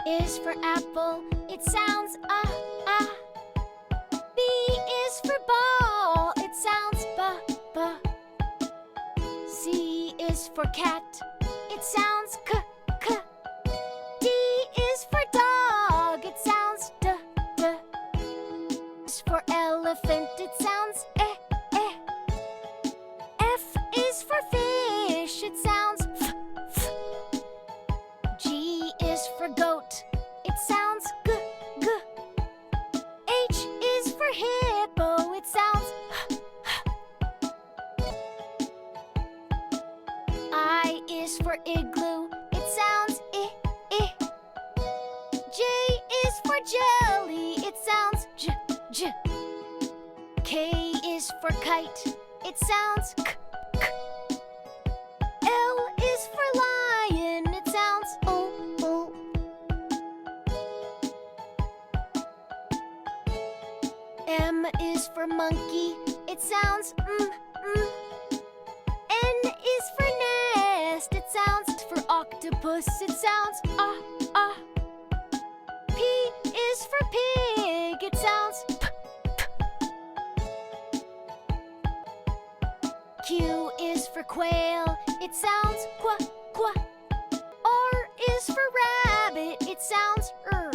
is for apple, it sounds ah. B is for ball, it sounds ba. C is for cat, it sounds k. D is for dog, it sounds d. S for elephant, it sounds eh. F is for fish, it sounds f. G is for goat, it sounds g. H is for hippo, it sounds h. I is for igloo, it sounds I. J is for jelly, it sounds j. K is for kite, it sounds k. L is for lion, it sounds o. M is for monkey, it sounds m. N is for nest, it sounds for octopus, it sounds ah. P is for pig, it sounds p. Q is for quail, it sounds qua. R is for rabbit, it sounds r.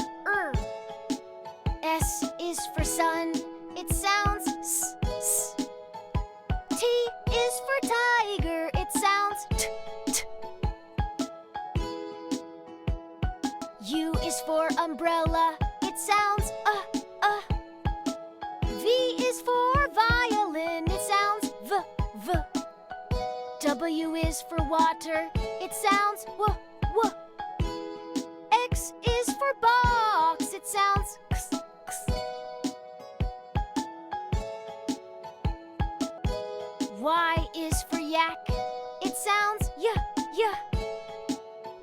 S is for sun, it sounds s. T is for tiger, it sounds t. U is for umbrella, it sounds V is for violin, it sounds v. W is for water, it sounds w. X is for box, it sounds x. Y is for yak, it sounds y.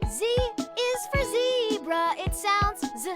Z is for zebra, it sounds z.